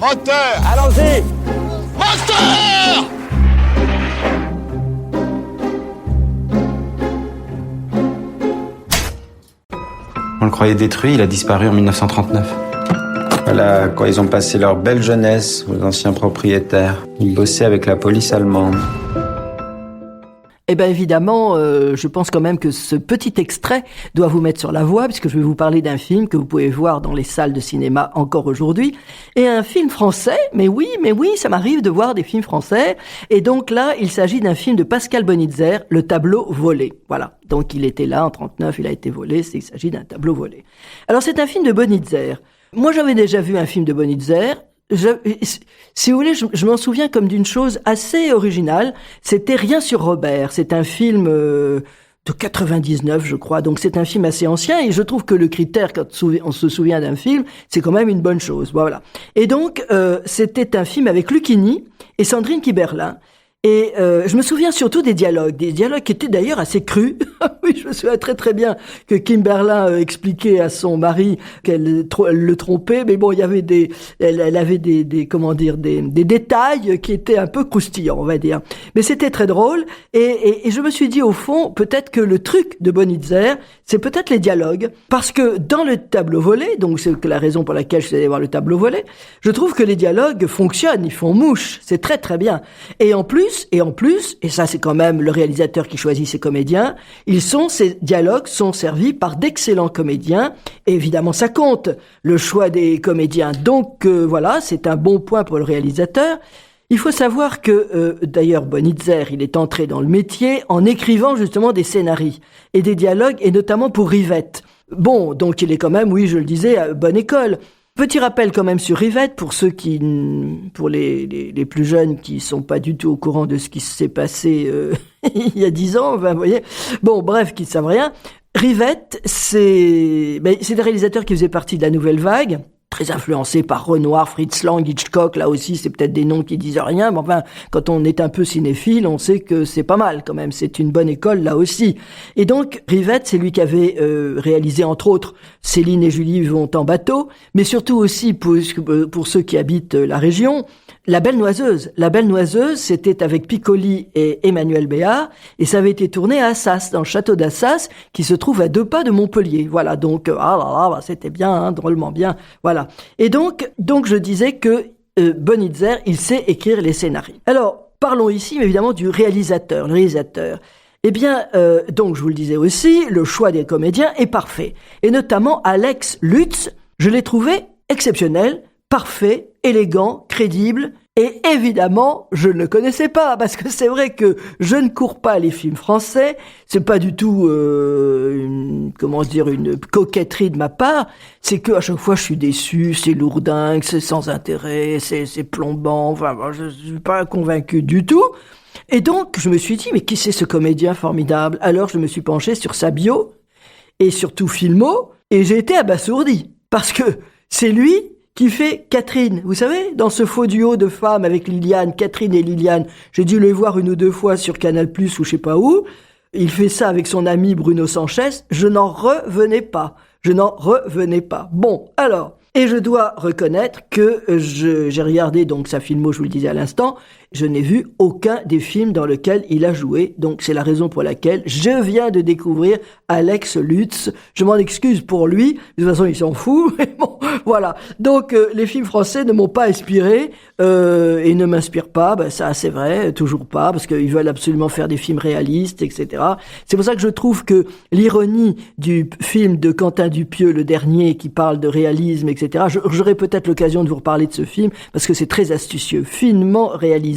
Moteur! Allons-y! Moteur! On le croyait détruit, il a disparu en 1939. Voilà, quand ils ont passé leur belle jeunesse aux anciens propriétaires. Ils bossaient avec la police allemande. Eh bien évidemment, je pense quand même que ce petit extrait doit vous mettre sur la voie, puisque je vais vous parler d'un film que vous pouvez voir dans les salles de cinéma encore aujourd'hui, et un film français, mais oui, ça m'arrive de voir des films français, et donc là, il s'agit d'un film de Pascal Bonitzer, Le tableau volé. Voilà, donc il était là en 39, il a été volé, il s'agit d'un tableau volé. Alors c'est un film de Bonitzer. Moi j'avais déjà vu un film de Bonitzer. Si vous voulez, je m'en souviens comme d'une chose assez originale. C'était Rien sur Robert. C'est un film de 99, je crois. Donc c'est un film assez ancien et je trouve que le critère quand on se souvient d'un film, c'est quand même une bonne chose. Voilà. Et donc c'était un film avec Lucchini et Sandrine Kiberlin. Et je me souviens surtout des dialogues qui étaient d'ailleurs assez crus. Oui, je me souviens très très bien que Kimberlin expliquait à son mari qu'elle le trompait, mais bon, il y avait elle avait des détails qui étaient un peu croustillants, on va dire. Mais c'était très drôle, et je me suis dit au fond, peut-être que le truc de Bonitzer, c'est peut-être les dialogues, parce que dans le tableau volé, donc c'est la raison pour laquelle je suis allé voir le tableau volé, je trouve que les dialogues fonctionnent, ils font mouche, c'est très très bien. Et en plus, et ça c'est quand même le réalisateur qui choisit ses comédiens, ces dialogues sont servis par d'excellents comédiens, et évidemment ça compte, le choix des comédiens. Donc voilà, c'est un bon point pour le réalisateur. Il faut savoir que, d'ailleurs, Bonitzer, il est entré dans le métier en écrivant justement des scénarios et des dialogues, et notamment pour Rivette. Bon, donc il est quand même, oui, je le disais, à bonne école. Petit rappel quand même sur Rivette, pour les plus jeunes qui sont pas du tout au courant de ce qui s'est passé il y a 10 ans, enfin, vous voyez. Bon, bref, qui ne savent rien. Rivette, c'est des réalisateurs qui faisaient partie de la Nouvelle Vague, très influencés par Renoir, Fritz Lang, Hitchcock. Là aussi, c'est peut-être des noms qui disent rien, mais enfin, quand on est un peu cinéphile, on sait que c'est pas mal quand même. C'est une bonne école là aussi. Et donc, Rivette, c'est lui qui avait réalisé entre autres Céline et Julie vont en bateau, mais surtout aussi pour ceux qui habitent la région. La Belle Noiseuse. La Belle Noiseuse, c'était avec Piccoli et Emmanuel Béard, et ça avait été tourné à Assas, dans le château d'Assas, qui se trouve à 2 pas de Montpellier. Voilà, donc, c'était bien, hein, drôlement bien, voilà. Et donc je disais que Bonitzer, il sait écrire les scénarios. Alors, parlons ici, évidemment, du réalisateur, le réalisateur. Eh bien, donc, je vous le disais aussi, le choix des comédiens est parfait. Et notamment, Alex Lutz, je l'ai trouvé exceptionnel, parfait, élégant, crédible, et évidemment, je ne le connaissais pas, parce que c'est vrai que je ne cours pas les films français, c'est pas du tout, une coquetterie de ma part, c'est que à chaque fois je suis déçu, c'est lourdingue, c'est sans intérêt, c'est plombant, enfin, je suis pas convaincu du tout. Et donc, je me suis dit, mais qui c'est ce comédien formidable? Alors, je me suis penché sur sa bio, et surtout Filmo, et j'ai été abasourdi, parce que c'est lui qui fait Catherine. Vous savez, dans ce faux duo de femmes avec Liliane, Catherine et Liliane, j'ai dû le voir 1 ou 2 fois sur Canal+, ou je sais pas où. Il fait ça avec son ami Bruno Sanchez. Je n'en revenais pas. Bon, alors, et je dois reconnaître que j'ai regardé donc sa filmo, je vous le disais à l'instant, je n'ai vu aucun des films dans lesquels il a joué. Donc c'est la raison pour laquelle je viens de découvrir Alex Lutz. Je m'en excuse pour lui. De toute façon, il s'en fout. Mais bon, voilà. Donc les films français ne m'ont pas inspiré et ne m'inspirent pas. Ben, ça, c'est vrai, toujours pas, parce qu'ils veulent absolument faire des films réalistes, etc. C'est pour ça que je trouve que l'ironie du film de Quentin Dupieux, le dernier, qui parle de réalisme, etc. J'aurai peut-être l'occasion de vous reparler de ce film parce que c'est très astucieux, finement réalisé.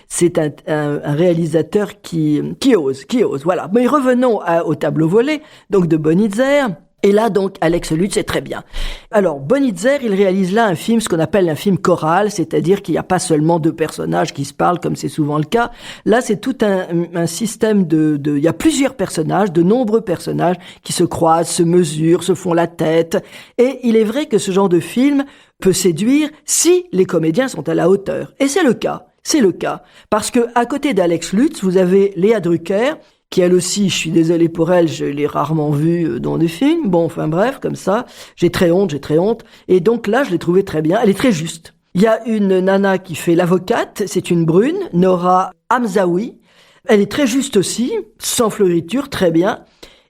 C'est un réalisateur qui ose, voilà. Mais revenons au tableau volé, donc de Bonitzer. Et là, donc, Alex Lutz, c'est très bien. Alors, Bonitzer, il réalise là un film, ce qu'on appelle un film choral, c'est-à-dire qu'il n'y a pas seulement 2 personnages qui se parlent, comme c'est souvent le cas. Là, c'est tout un système il y a plusieurs personnages, de nombreux personnages qui se croisent, se mesurent, se font la tête. Et il est vrai que ce genre de film peut séduire si les comédiens sont à la hauteur. Et c'est le cas. Parce que, à côté d'Alex Lutz, vous avez Léa Drucker, qui elle aussi, je suis désolé pour elle, je l'ai rarement vue dans des films. Bon, enfin bref, comme ça, j'ai très honte. Et donc là, je l'ai trouvée très bien. Elle est très juste. Il y a une nana qui fait l'avocate, c'est une brune, Nora Hamzaoui. Elle est très juste aussi, sans fleuriture, très bien.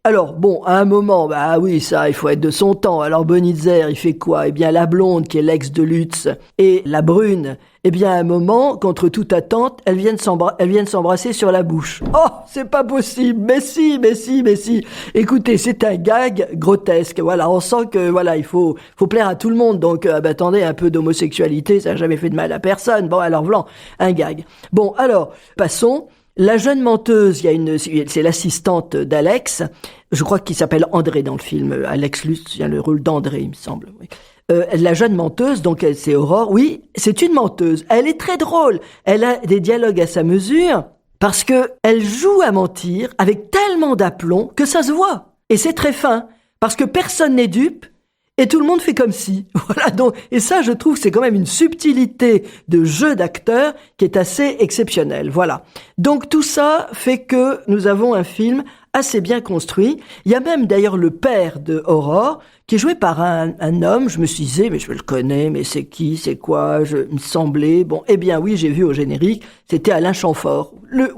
Alors, bon, à un moment, bah oui, ça, il faut être de son temps. Alors, Bonitzer, il fait quoi? Eh bien, la blonde, qui est l'ex de Lutz, et la brune, eh bien, à un moment, contre toute attente, elles viennent s'embrasser sur la bouche. Oh, c'est pas possible! Mais si! Écoutez, c'est un gag grotesque. Voilà, on sent que, voilà, il faut plaire à tout le monde. Donc, attendez, un peu d'homosexualité, ça n'a jamais fait de mal à personne. Bon, alors, voilà, un gag. Bon, alors, passons. La jeune menteuse, c'est l'assistante d'Alex, je crois qu'il s'appelle André dans le film. Alex Lutz, il y a le rôle d'André, il me semble. Oui. La jeune menteuse, donc c'est Aurore, oui, c'est une menteuse. Elle est très drôle. Elle a des dialogues à sa mesure parce que elle joue à mentir avec tellement d'aplomb que ça se voit. Et c'est très fin parce que personne n'est dupe. Et tout le monde fait comme si. Voilà, donc, et ça, je trouve, c'est quand même une subtilité de jeu d'acteur qui est assez exceptionnelle. Voilà. Donc, tout ça fait que nous avons un film assez bien construit. Il y a même, d'ailleurs, le père de Aurore, qui est joué par un homme. Je me suis dit, mais je le connais, mais c'est qui, c'est quoi? Il me semblait. Bon, eh bien, oui, j'ai vu au générique. C'était Alain Chamfort. Le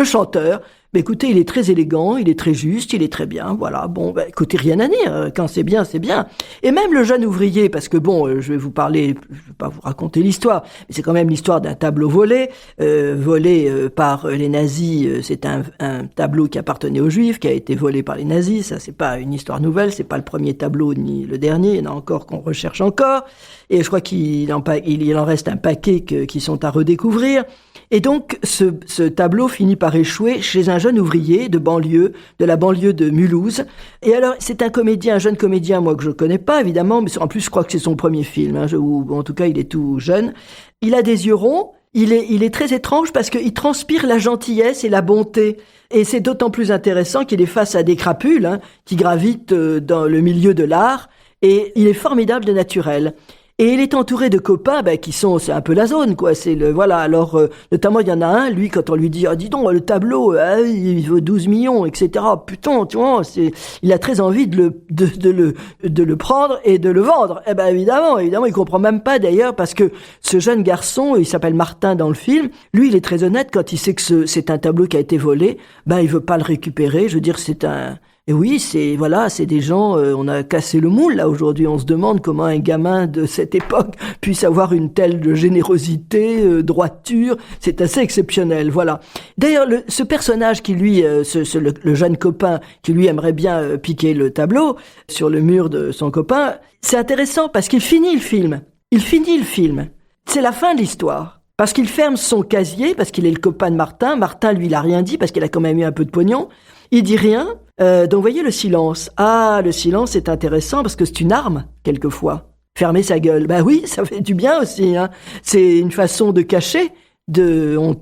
chanteur. Mais écoutez, il est très élégant, il est très juste, il est très bien, voilà. Bon, écoutez, rien à dire. Quand c'est bien, c'est bien. Et même le jeune ouvrier, parce que bon, je vais pas vous raconter l'histoire, mais c'est quand même l'histoire d'un tableau volé par les nazis. C'est un tableau qui appartenait aux Juifs, qui a été volé par les nazis. Ça, c'est pas une histoire nouvelle, c'est pas le premier tableau ni le dernier. Il y en a encore qu'on recherche encore. Et je crois qu'il en reste un paquet qui sont à redécouvrir. Et donc, ce tableau finit par échouer chez un jeune ouvrier de la banlieue de Mulhouse. Et alors, c'est un jeune comédien, moi, que je connais pas, évidemment, mais en plus, je crois que c'est son premier film, ou en tout cas, il est tout jeune. Il a des yeux ronds. Il est très étrange parce qu'il transpire la gentillesse et la bonté. Et c'est d'autant plus intéressant qu'il est face à des crapules, qui gravitent dans le milieu de l'art. Et il est formidable de naturel. Et il est entouré de copains, c'est un peu la zone, quoi. Voilà. Alors, notamment, il y en a un, lui, quand on lui dit, dis donc, le tableau, il vaut 12 millions, etc. Putain, tu vois, il a très envie de le prendre et de le vendre. Eh ben, évidemment, il comprend même pas, d'ailleurs, parce que ce jeune garçon, il s'appelle Martin dans le film, lui, il est très honnête quand il sait que c'est un tableau qui a été volé, il veut pas le récupérer. Je veux dire, et oui, c'est des gens, on a cassé le moule, là, aujourd'hui. On se demande comment un gamin de cette époque puisse avoir une telle générosité, droiture. C'est assez exceptionnel, voilà. D'ailleurs, ce personnage qui, lui, le jeune copain, qui, lui, aimerait bien piquer le tableau sur le mur de son copain, c'est intéressant parce qu'il finit le film. C'est la fin de l'histoire. Parce qu'il ferme son casier, parce qu'il est le copain de Martin. Martin, lui, il a rien dit, parce qu'il a quand même eu un peu de pognon. Il dit rien. Donc, vous voyez le silence. Ah, le silence est intéressant parce que c'est une arme, quelquefois. Fermer sa gueule. Oui, ça fait du bien aussi, C'est une façon de cacher, on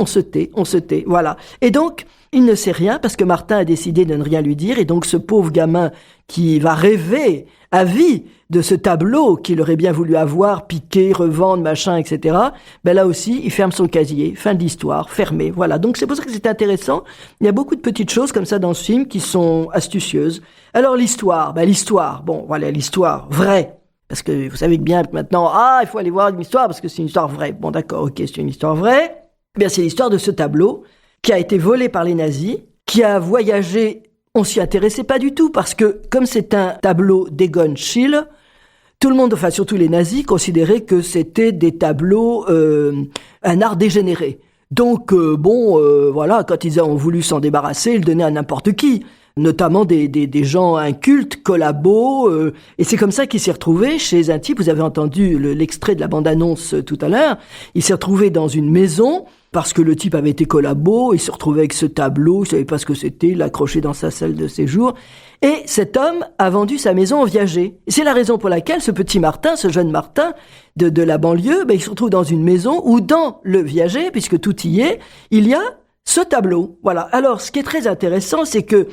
se tait, voilà. Et donc, il ne sait rien parce que Martin a décidé de ne rien lui dire. Et donc, ce pauvre gamin qui va rêver à vie de ce tableau qu'il aurait bien voulu avoir, piquer, revendre, machin, etc. Là aussi, il ferme son casier. Fin de l'histoire, fermé. Voilà. Donc, c'est pour ça que c'est intéressant. Il y a beaucoup de petites choses comme ça dans ce film qui sont astucieuses. Alors, l'histoire. Bon, voilà, l'histoire vraie. Parce que vous savez bien que maintenant, il faut aller voir une histoire parce que c'est une histoire vraie. Bon, d'accord, ok, c'est une histoire vraie. C'est l'histoire de ce tableau qui a été volé par les nazis, qui a voyagé. On s'y intéressait pas du tout parce que, comme c'est un tableau d'Egon Schiele, tout le monde, enfin surtout les nazis, considéraient que c'était des tableaux, un art dégénéré. Donc, voilà, quand ils ont voulu s'en débarrasser, ils le donnaient à n'importe qui, notamment des gens incultes, collabos, et c'est comme ça qu'il s'est retrouvé chez un type, vous avez entendu l'extrait de la bande-annonce tout à l'heure, il s'est retrouvé dans une maison, parce que le type avait été collabo, il se retrouvait avec ce tableau, il savait pas ce que c'était, il l'a accroché dans sa salle de séjour, et cet homme a vendu sa maison au viager. C'est la raison pour laquelle ce petit Martin, ce jeune Martin de la banlieue, il se retrouve dans une maison où dans le viager, puisque tout y est, il y a ce tableau. Voilà. Alors, ce qui est très intéressant, c'est que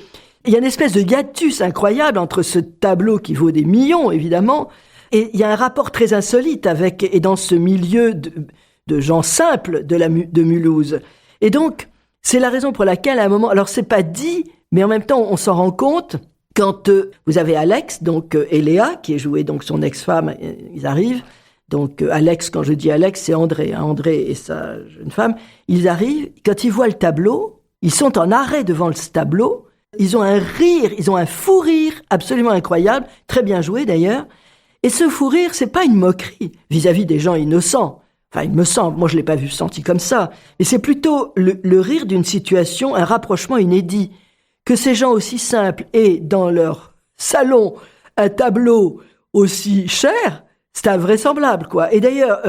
il y a une espèce de hiatus incroyable entre ce tableau qui vaut des millions, évidemment, et il y a un rapport très insolite et dans ce milieu de gens simples de Mulhouse. Et donc, c'est la raison pour laquelle, à un moment, alors c'est pas dit, mais en même temps, on s'en rend compte, Quand vous avez Alex, donc et Léa, qui est jouée donc son ex-femme, ils arrivent. Donc Alex, quand je dis Alex, c'est André, hein, André et sa jeune femme. Ils arrivent, quand ils voient le tableau, ils sont en arrêt devant le tableau. Ils ont un rire, ils ont un fou rire absolument incroyable, très bien joué d'ailleurs. Et ce fou rire, c'est pas une moquerie vis-à-vis des gens innocents. Enfin, il me semble, moi je l'ai pas vu senti comme ça. Mais c'est plutôt le rire d'une situation, un rapprochement inédit. Que ces gens aussi simples aient dans leur salon un tableau aussi cher, c'est invraisemblable, quoi. Et d'ailleurs,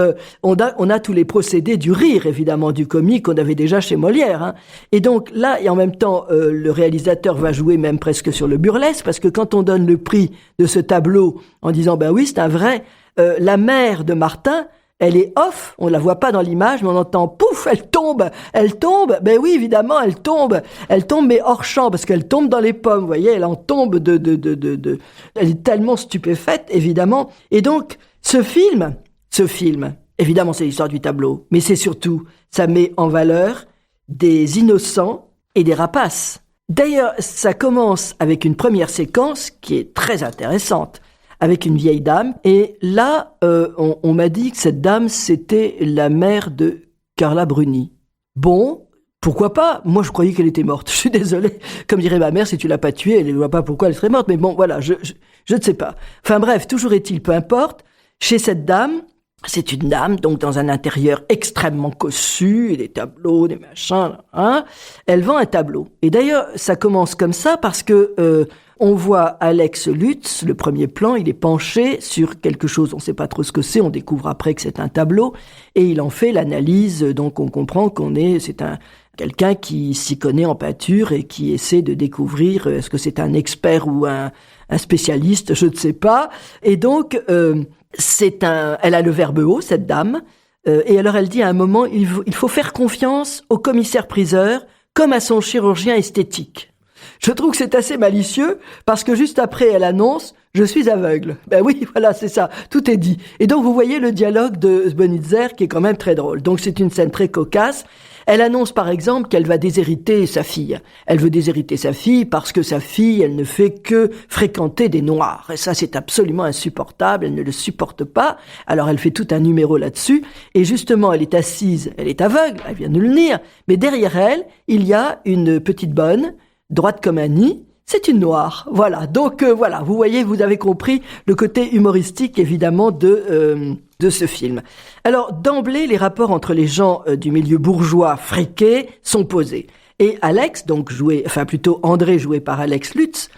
on a tous les procédés du rire, évidemment, du comique qu'on avait déjà chez Molière. Hein. Et donc là, et en même temps, le réalisateur va jouer même presque sur le burlesque, parce que quand on donne le prix de ce tableau en disant, ben oui, c'est un vrai, la mère de Martin, elle est off, on la voit pas dans l'image, mais on entend pouf, elle tombe, ben oui, évidemment, elle tombe, mais hors champ, parce qu'elle tombe dans les pommes, vous voyez, elle en tombe elle est tellement stupéfaite, évidemment. Et donc, ce film, évidemment, c'est l'histoire du tableau, mais c'est surtout, ça met en valeur des innocents et des rapaces. D'ailleurs, ça commence avec une première séquence qui est très intéressante, avec une vieille dame. Et là, on m'a dit que cette dame, c'était la mère de Carla Bruni. Bon, pourquoi pas? Moi, je croyais qu'elle était morte. Je suis désolé. Comme dirait ma mère, si tu l'as pas tuée, elle ne voit pas pourquoi elle serait morte. Mais bon, voilà, je ne sais pas. Enfin bref, toujours est-il, peu importe. Chez cette dame, c'est une dame, donc dans un intérieur extrêmement cossu, et des tableaux, des machins, hein. Elle vend un tableau. Et d'ailleurs, ça commence comme ça parce que on voit Alex Lutz, le premier plan, il est penché sur quelque chose, on ne sait pas trop ce que c'est, on découvre après que c'est un tableau, et il en fait l'analyse, donc on comprend c'est quelqu'un qui s'y connaît en peinture et qui essaie de découvrir, est-ce que c'est un expert ou un spécialiste, je ne sais pas. Et donc, elle a le verbe haut, cette dame, et alors elle dit à un moment, il faut faire confiance au commissaire-priseur comme à son chirurgien esthétique. Je trouve que c'est assez malicieux parce que juste après, elle annonce « Je suis aveugle ». Ben oui, voilà, c'est ça, tout est dit. Et donc, vous voyez le dialogue de Bonitzer qui est quand même très drôle. Donc, c'est une scène très cocasse. Elle annonce par exemple qu'elle va déshériter sa fille. Elle veut déshériter sa fille parce que sa fille, elle ne fait que fréquenter des noirs. Et ça, c'est absolument insupportable. Elle ne le supporte pas. Alors, elle fait tout un numéro là-dessus. Et justement, elle est assise, elle est aveugle, elle vient de le dire. Mais derrière elle, il y a une petite bonne, droite comme un nid, c'est une noire. Voilà. Donc voilà, vous voyez, vous avez compris le côté humoristique évidemment de ce film. Alors d'emblée, les rapports entre les gens du milieu bourgeois friqués sont posés. Et Alex, donc André joué par Alex Lutz,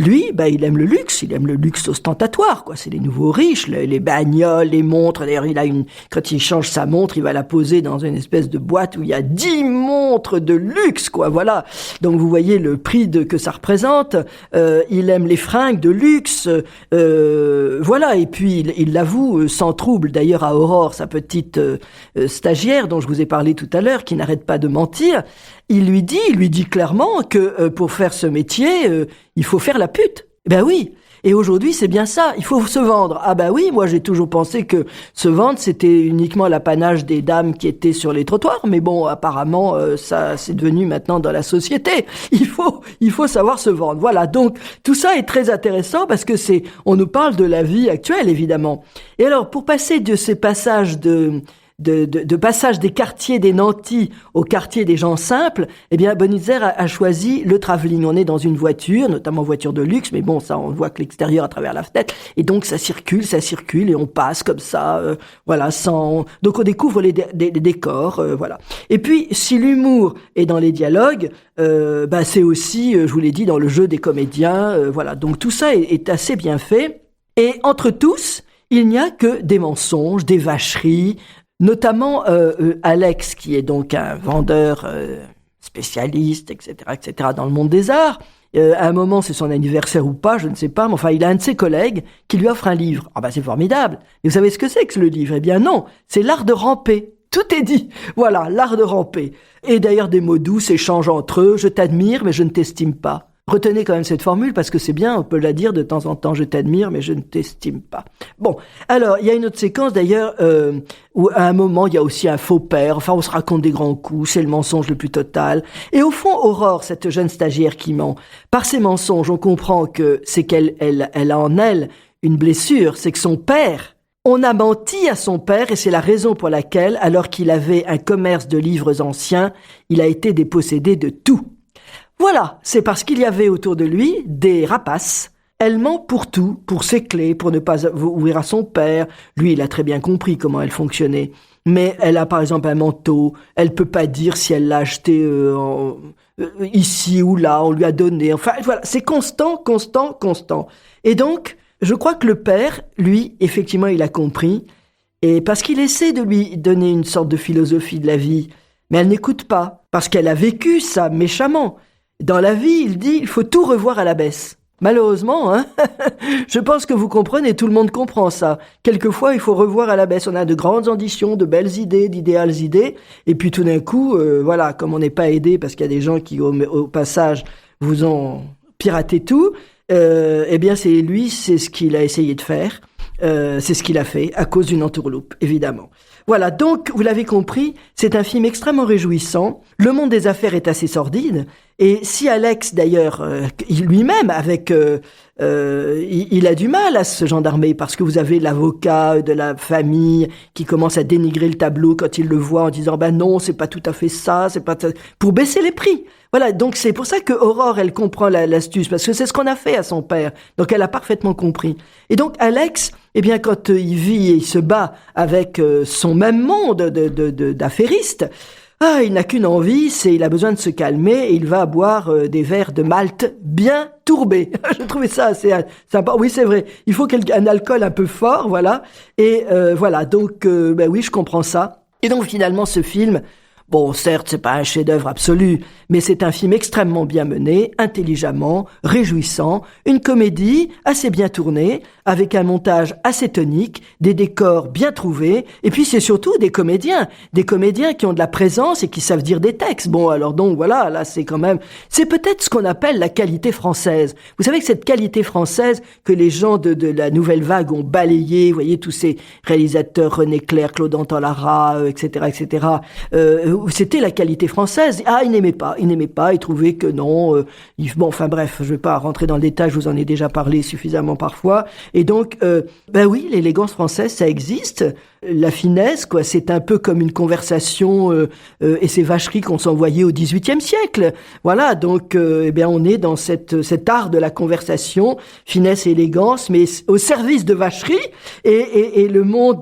lui, il aime le luxe ostentatoire, quoi. C'est les nouveaux riches, les bagnoles, les montres. D'ailleurs, quand il change sa montre, il va la poser dans une espèce de boîte où il y a 10 montres de luxe, quoi. Voilà. Donc, vous voyez le prix que ça représente. Il aime les fringues de luxe. Voilà. Et puis, il l'avoue sans trouble, d'ailleurs, à Aurore, sa petite stagiaire dont je vous ai parlé tout à l'heure, qui n'arrête pas de mentir. Il lui dit clairement que pour faire ce métier, il faut faire la pute. Ben oui. Et aujourd'hui, c'est bien ça. Il faut se vendre. Ah ben oui, moi j'ai toujours pensé que se vendre, c'était uniquement l'apanage des dames qui étaient sur les trottoirs. Mais bon, apparemment, ça c'est devenu maintenant dans la société. Il faut savoir se vendre. Voilà. Donc tout ça est très intéressant parce que on nous parle de la vie actuelle, évidemment. Et alors, pour passer de ces passages de passage des quartiers des nantis au quartier des gens simples, eh bien, Bonitzer a choisi le travelling. On est dans une voiture, notamment voiture de luxe, mais bon, ça, on voit que l'extérieur à travers la fenêtre. Et donc, ça circule, et on passe comme ça, voilà, donc on découvre les décors, voilà. Et puis, si l'humour est dans les dialogues, c'est aussi, je vous l'ai dit, dans le jeu des comédiens, voilà. Donc, tout ça est assez bien fait. Et entre tous, il n'y a que des mensonges, des vacheries, notamment Alex, qui est donc un vendeur spécialiste, etc., dans le monde des arts. À un moment, c'est son anniversaire ou pas, je ne sais pas, mais enfin, il a un de ses collègues qui lui offre un livre. Ah c'est formidable. Et vous savez ce que c'est que le livre? Eh bien non, c'est l'art de ramper. Tout est dit. Voilà, l'art de ramper. Et d'ailleurs, des mots doux s'échangent entre eux. Je t'admire, mais je ne t'estime pas. Retenez quand même cette formule parce que c'est bien, on peut la dire de temps en temps, je t'admire mais je ne t'estime pas. Bon, alors il y a une autre séquence d'ailleurs où à un moment il y a aussi un faux père, enfin on se raconte des grands coups, c'est le mensonge le plus total. Et au fond, Aurore, cette jeune stagiaire qui ment, par ses mensonges on comprend que c'est qu'elle a en elle une blessure, c'est que son père, on a menti à son père et c'est la raison pour laquelle, alors qu'il avait un commerce de livres anciens, il a été dépossédé de tout. Voilà, c'est parce qu'il y avait autour de lui des rapaces. Elle ment pour tout, pour ses clés, pour ne pas ouvrir à son père. Lui, il a très bien compris comment elle fonctionnait. Mais elle a par exemple un manteau, elle peut pas dire si elle l'a acheté ici ou là, on lui a donné. Enfin, voilà, c'est constant. Et donc, je crois que le père, lui, effectivement, il a compris. Et parce qu'il essaie de lui donner une sorte de philosophie de la vie, mais elle n'écoute pas, parce qu'elle a vécu ça méchamment. Dans la vie, il dit, il faut tout revoir à la baisse. Malheureusement, hein, je pense que vous comprenez, tout le monde comprend ça. Quelquefois, il faut revoir à la baisse. On a de grandes ambitions, de belles idées, d'idéales idées, et puis tout d'un coup, voilà, comme on n'est pas aidé, parce qu'il y a des gens qui, au passage, vous ont piraté tout, eh bien, c'est lui, c'est ce qu'il a essayé de faire. C'est ce qu'il a fait, à cause d'une entourloupe, évidemment. Voilà, donc, vous l'avez compris, c'est un film extrêmement réjouissant. Le monde des affaires est assez sordide. Et si Alex, d'ailleurs, lui-même, il a du mal à se gendarmer parce que vous avez l'avocat de la famille qui commence à dénigrer le tableau quand il le voit en disant « ben non, c'est pas tout à fait ça, c'est pas... » pour baisser les prix. Voilà, donc c'est pour ça que Aurore, elle comprend l'astuce, parce que c'est ce qu'on a fait à son père. Donc elle a parfaitement compris. Et donc Alex, eh bien quand il vit et il se bat avec son même monde d'affairistes, il n'a qu'une envie, c'est il a besoin de se calmer et il va boire des verres de malt bien tourbés. Je trouvais ça assez sympa. Oui, c'est vrai. Il faut un alcool un peu fort, voilà. Et voilà, donc ben oui, je comprends ça. Et donc finalement, ce film, bon, certes, c'est pas un chef-d'œuvre absolu, mais c'est un film extrêmement bien mené, intelligemment, réjouissant, une comédie assez bien tournée, avec un montage assez tonique, des décors bien trouvés, et puis c'est surtout des comédiens qui ont de la présence et qui savent dire des textes. Bon, alors donc voilà, là c'est peut-être ce qu'on appelle la qualité française. Vous savez que cette qualité française que les gens de la nouvelle vague ont balayé, vous voyez tous ces réalisateurs René Clair, Claude Anton-Lara, etc., c'était la qualité française. Il n'aimait pas, il trouvait que non. Bon, enfin bref, je vais pas rentrer dans le détail, je vous en ai déjà parlé suffisamment parfois. Et donc, ben oui, l'élégance française, ça existe. La finesse, quoi, c'est un peu comme une conversation et ces vacheries qu'on s'envoyait au XVIIIe siècle. Voilà, donc, eh bien, on est dans cet art de la conversation, finesse et élégance, mais au service de vacherie. Et le monde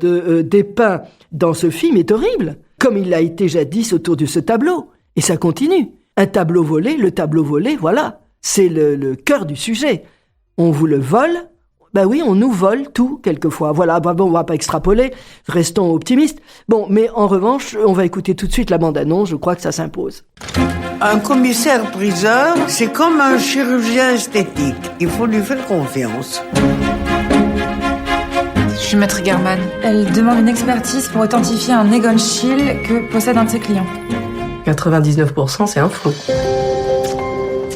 dépeint dans ce film est horrible, comme il l'a été jadis autour de ce tableau. Et ça continue. Un tableau volé, le tableau volé, voilà, c'est le cœur du sujet. On vous le vole. Ben oui, on nous vole tout, quelquefois. Voilà, bon, on va pas extrapoler, restons optimistes. Bon, mais en revanche, on va écouter tout de suite la bande-annonce, je crois que ça s'impose. Un commissaire-priseur, c'est comme un chirurgien esthétique. Il faut lui faire confiance. Je suis maître German. Elle demande une expertise pour authentifier un Egon Schiele que possède un de ses clients. 99%, c'est un faux.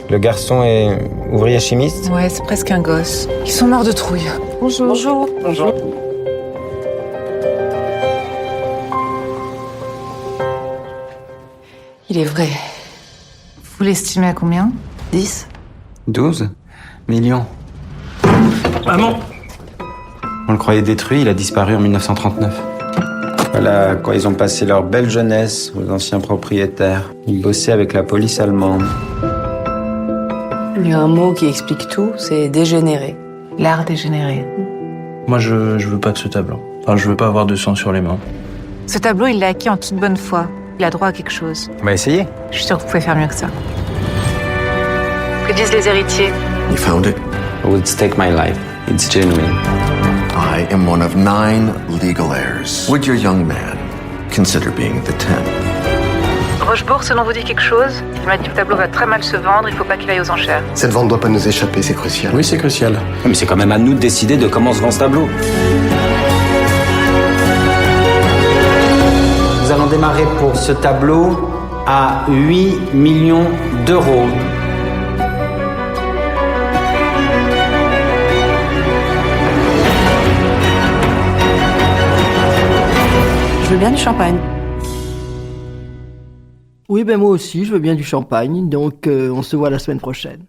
Le garçon est ouvrier chimiste. Ouais, c'est presque un gosse. Ils sont morts de trouille. Bonjour. Bonjour. Bonjour. Il est vrai. Vous l'estimez à combien? 10. 12 millions. Maman! On le croyait détruit, il a disparu en 1939. Voilà, quand ils ont passé leur belle jeunesse aux anciens propriétaires. Ils bossaient avec la police allemande. Il y a un mot qui explique tout, c'est dégénéré. L'art dégénéré. Moi, je veux pas de ce tableau. Enfin, je veux pas avoir de sang sur les mains. Ce tableau, il l'a acquis en toute bonne foi. Il a droit à quelque chose. On va essayer. Je suis sûre que vous pouvez faire mieux que ça. Que disent les héritiers? You found it? I would stake my life. It's genuine. I am one of 9 legal heirs. Would your young man consider being the 10th? Rochebourg, ce nom vous dit quelque chose? Il m'a dit que le tableau va très mal se vendre, il faut pas qu'il aille aux enchères. Cette vente doit pas nous échapper, c'est crucial. Oui, c'est crucial. Mais c'est quand même à nous de décider de comment se vend ce tableau. Nous allons démarrer pour ce tableau à 8 millions d'euros. veux bien du champagne. Oui, ben moi aussi, je veux bien du champagne, donc on se voit la semaine prochaine.